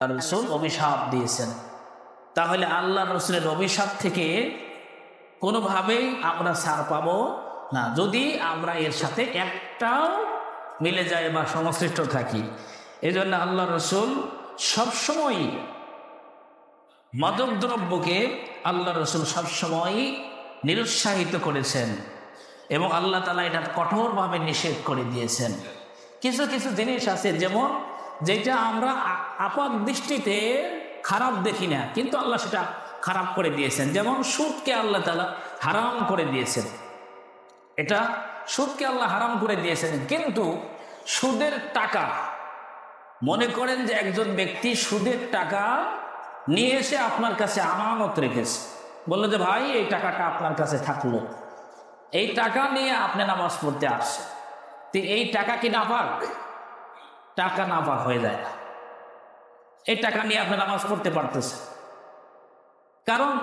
রসুল অভিশাপ দিয়েছেন। তাহলে আল্লাহ রসুলের অভিশাপ থেকে কোনোভাবেই আমরা ছাড় পাবো না যদি আমরা এর সাথে একটাও মিলে যাই বা সংশ্লিষ্ট থাকি। এই জন্য আল্লাহ রসুল সবসময় মাদক দ্রব্যকে আল্লাহ রসুল সবসময় নিরুৎসাহিত করেছেন এবং আল্লাহ তাআলা এটা কঠোরভাবে নিষেধ করে দিয়েছেন। কিছু কিছু জিনিস আছে যেমন যেটা আমরা আপাত দৃষ্টিতে খারাপ দেখি না, কিন্তু আল্লাহ সেটা খারাপ করে দিয়েছেন। যেমন সুদকে আল্লাহ তাআলা হারাম করে দিয়েছেন, এটা সুদকে আল্লাহ হারাম করে দিয়েছেন। কিন্তু সুদের টাকা, মনে করেন যে একজন ব্যক্তি সুদের টাকা নিয়ে এসে আপনার কাছে আমানত রেখেছে, বললো যে ভাই এই টাকাটা আপনার কাছে থাকলো, এই টাকা নিয়ে আপনি নামাজ পড়তে আসছেন, তো এই টাকা কি নাপাক? টাকা নাপাক হয়ে যায় না। এই টাকা নিয়ে আপনি নামাজ পড়তে পারতেছেন, কারণ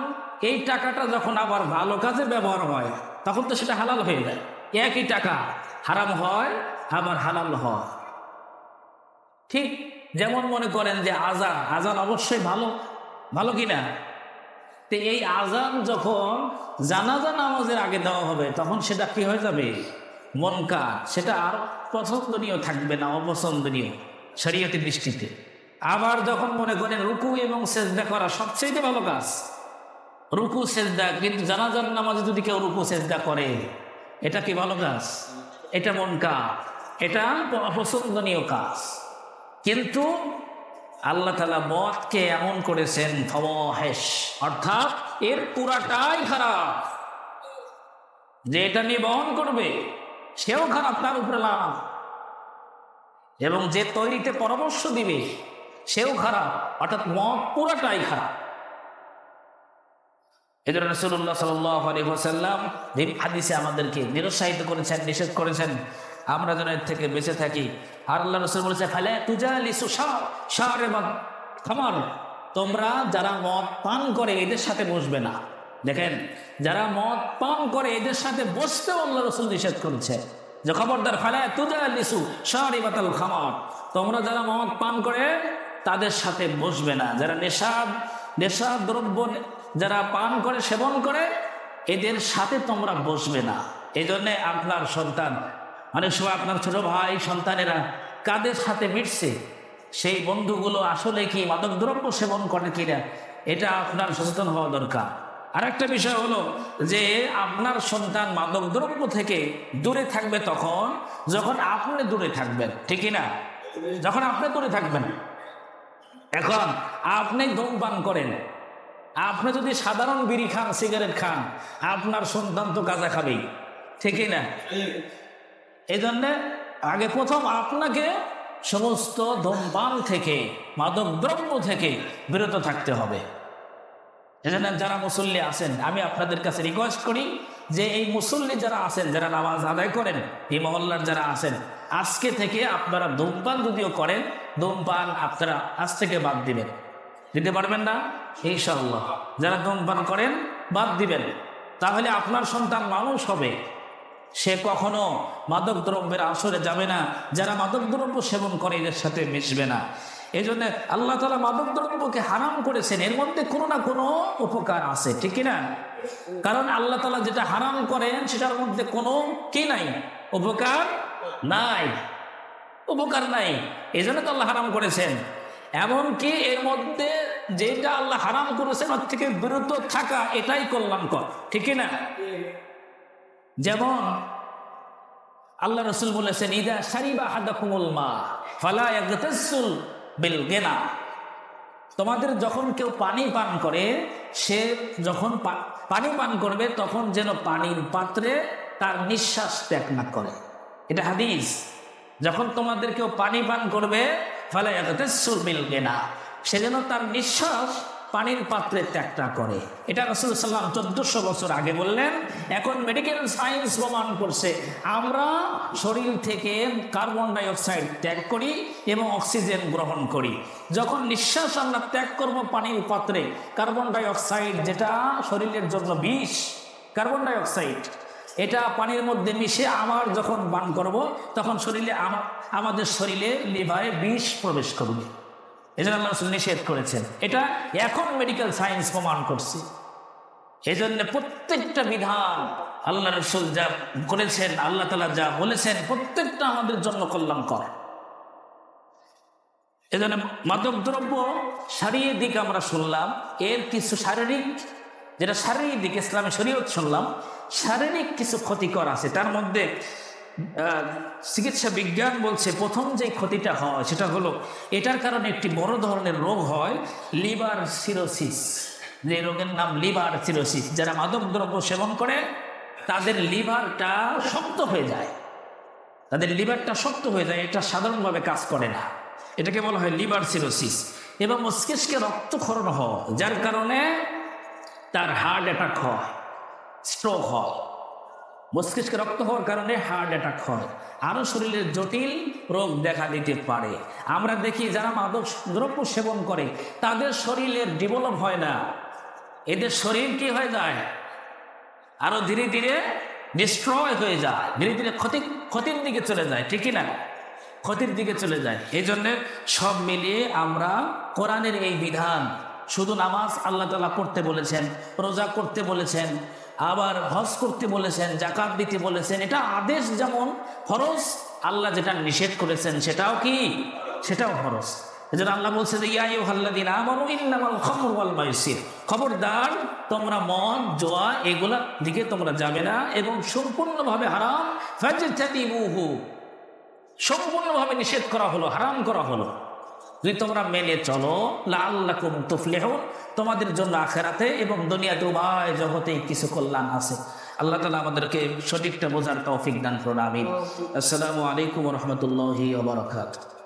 এই টাকাটা যখন আবার ভালো কাজে ব্যবহার হয় তখন তো সেটা হালাল হয়ে যায়। একই টাকা হারাম হয় আবার হালাল হয়। ঠিক যেমন মনে করেন যে আজান, আজান অবশ্যই ভালো, ভালো কিনা? তো এই আজান যখন জানাজা নামাজের আগে দেওয়া হবে তখন সেটা কি হয়ে যাবে? মুনকার, সেটা আর পছন্দনীয় থাকবে না, অপছন্দনীয় শরীয়তের দৃষ্টিতে। আবার যখন মনে করেন রুকু এবং সেজদা করা সবচেয়ে ভালো কাজ, রুকু সেজদা, কিন্তু জানাজার নামাজে যদি কেউ রুকু সেজদা করে এটা কি ভালো কাজ? এটা মুনকার, এটা অপছন্দনীয় কাজ। কিন্তু আল্লাহ তাআলা মদকে এমন করেছেন ফাওয়াহিশ, অর্থাৎ এর পুরাটাই খারাপ। যে এটা নিয়ে বহন করবে সেও খারাপ, তার উপরে লাভ, এবং যে তৈরিতে পরামর্শ দিবে সেও খারাপ, অর্থাৎ মদ পুরাটাই খারাপ। এই জন্য রাসূলুল্লাহ সাল্লাল্লাহু আলাইহি ওয়াসাল্লাম হাদিসে আমাদেরকে নিরুৎসাহিত করেছেন, নিষেধ করেছেন আমরা যেন এর থেকে বেঁচে থাকি। আর আল্লাহ রাসূল বলেছে ফালা তুজালিসু শারিবাত খামার, তোমরা যারা মদ পান করে এদের সাথে বসবে না। দেখেন, যারা মদ পান করে এদের সাথে বসতেও আল্লাহ রাসূল নিষেধ করেছে যে খবরদার ফালা তুজালিসু শারিবাতাল খামার, তোমরা যারা মদ পান করে তাদের সাথে বসবে না। যারা নেশা দ্রব্য যারা পান করে, সেবন করে, এদের সাথে তোমরা বসবে না। এই জন্যে আপনার সন্তান, অনেক সময় আপনার ছোট ভাই সন্তানেরা কাদের সাথে মিশছে, সেই বন্ধুগুলো আসলে কি মাদক দ্রব্য সেবন করে কিনা, এটা আপনার সচেতন হওয়া দরকার। আর একটা বিষয় হলো যে আপনার সন্তান মাদক দ্রব্য থেকে দূরে থাকবে তখন যখন আপনি দূরে থাকবেন, ঠিক না? যখন আপনি দূরে থাকবেন। এখন আপনি ধূমপান করেন, আপনি যদি সাধারণ বিড়ি খান, সিগারেট খান, আপনার সন্তান তো গাঁজা খাবেই, ঠিক না? এই জন্যে আগে প্রথম আপনাকে সমস্ত ধূমপান থেকে, মাদক দ্রব্য থেকে বিরত থাকতে হবে। এজন্য যারা মুসল্লি আছেন, আমি আপনাদের কাছে রিকোয়েস্ট করি যে এই মুসল্লি যারা আছেন, যারা নামাজ আদায় করেন, এই মহল্লার যারা আছেন, আজকে থেকে আপনারা ধূমপান যদিও করেন, ধূমপান আপনারা আজ থেকে বাদ দিবেন। দিতে পারবেন না? ইনশাআল্লাহ যারা ধূমপান করেন বাদ দিবেন, তাহলে আপনার সন্তান মানুষ হবে, সে কখনো মাদক দ্রব্যের আসরে যাবে না। যারা মাদক দ্রব্য সেবন করে এদের সাথে মিশবে না। এই জন্য আল্লাহ তাআলা মাদক দ্রব্যকে হারাম করেছেন, এর মধ্যে কোনো না কোনো উপকার আছে, ঠিক না? কারণ আল্লাহ তাআলা যেটা হারাম করেন সেটার মধ্যে কোনো কি নাই, উপকার নাই, উপকার নাই। এই জন্য তো আল্লাহ হারাম করেছেন। এমনকি এর মধ্যে যেটা আল্লাহ হারাম করেছেন ওর থেকে বিরত থাকা এটাই কল্যাণকর, ঠিক না? যেমন আল্লাহ রাসূল বলেছেন ইদা শারিবা আহাদাকুমুল মা ফালা ইয়াগতাসিল বিল গিনা, তোমাদের যখন কেউ পানি পান করে, সে যখন পানি পান করবে তখন যেন পানির পাত্রে তার নিঃশ্বাস ত্যাগ না করে। এটা হাদিস। যখন তোমাদের কেউ পানি পান করবে ফালা ইয়াগতাসিল বিল গিনা, সে যেন তার নিঃশ্বাস পানির পাত্রে ত্যাগটা করে। এটা রাসূল সাল্লাল্লাহু আলাইহি ওয়াসাল্লাম 1400 বছর আগে বললেন। এখন মেডিকেল সায়েন্স প্রমাণ করছে আমরা শরীর থেকে কার্বন ডাই অক্সাইড ত্যাগ করি এবং অক্সিজেন গ্রহণ করি। যখন নিঃশ্বাস আমরা ত্যাগ করব পানির পাত্রে, কার্বন ডাই অক্সাইড যেটা শরীরের জন্য বিষ, কার্বন ডাই অক্সাইড এটা পানির মধ্যে মিশে আমার যখন পান করব তখন শরীরে আমাদের শরীরে লিভারে বিষ প্রবেশ করবে। এই জন্য আল্লাহ রাসূল নিষেধ করেছেন। এটা এখন মেডিকেল সায়েন্স প্রমাণ করছে। এই জন্য প্রত্যেকটা বিধান আল্লাহ রাসূল যা করেছেন, আল্লাহ তাআলা যা বলেছেন, প্রত্যেকটা আমাদের জন্য কল্যাণকর। এই জন্য মাদকদ্রব্য শারীরিক দিক আমরা শুনলাম, এর কিছু শারীরিক, যেটা শারীরিক দিক ইসলামী শরীয়ত শুনলাম, শারীরিক কিছু ক্ষতিকর আছে। তার মধ্যে চিকিৎসা বিজ্ঞান বলছে প্রথম যে ক্ষতিটা হয় সেটা হলো এটার কারণে একটি বড় ধরনের রোগ হয়, লিভার সিরোসিস। যে রোগের নাম লিভার সিরোসিস। যারা মাদকদ্রব্য সেবন করে তাদের লিভারটা শক্ত হয়ে যায়, তাদের লিভারটা শক্ত হয়ে যায়, এটা সাধারণভাবে কাজ করে না। এটাকে বলা হয় লিভার সিরোসিস। এবং মস্তিষ্কে রক্তক্ষরণ হয়, যার কারণে তার হার্ট অ্যাটাক হয়, স্ট্রোক হয়। মস্তিষ্কে রক্ত হওয়ার কারণে হার্ট অ্যাটাক হয়, আরও শরীরের জটিল রোগ দেখা দিতে পারে। আমরা দেখি যারা মাদক দ্রব্য সেবন করে তাদের শরীরের ডেভেলপ হয় না, এদের শরীর কি হয়ে যায়, আরো ধীরে ধীরে ডিস্ট্রয় হয়ে যায়, ধীরে ধীরে ক্ষতির দিকে চলে যায়, ঠিকই না, ক্ষতির দিকে চলে যায়। এই জন্যে সব মিলিয়ে আমরা কোরআনের এই বিধান, শুধু নামাজ আল্লাহ তাআলা পড়তে বলেছেন, রোজা করতে বলেছেন, আবার হজ করতে বলেছেন, যাকাত দিতে বলেছেন, এটা আদেশ যেমন ফরজ, আল্লাহ যেটা নিষেধ করেছেন সেটাও কি, সেটাও ফরজ। এজন্য আল্লাহ বলছে যে ইয়া আইয়ুহাল্লাযীনা আমানু ইন্নামাল খামরু ওয়াল মাইসির, খবরদার তোমরা মদ জুয়া এগুলা দিকে তোমরা যাবে না, এবং সম্পূর্ণভাবে হারাম, ফাজতানিবুহু, সম্পূর্ণভাবে নিষেধ করা হলো, হারাম করা হলো। যদি তোমরা মেনে চলো, লাআল্লাকুম তুফলিহুন, তোমাদের জন্য আখিরাতে এবং দুনিয়াতে উভয় জগতেই কিছু কল্যাণ আছে। আল্লাহ তাআলা আমাদেরকে সঠিকটা বোঝার তৌফিক দান করুন, আমিন। আসসালামু আলাইকুম ওয়া রাহমাতুল্লাহি ওয়া বারাকাতুহু।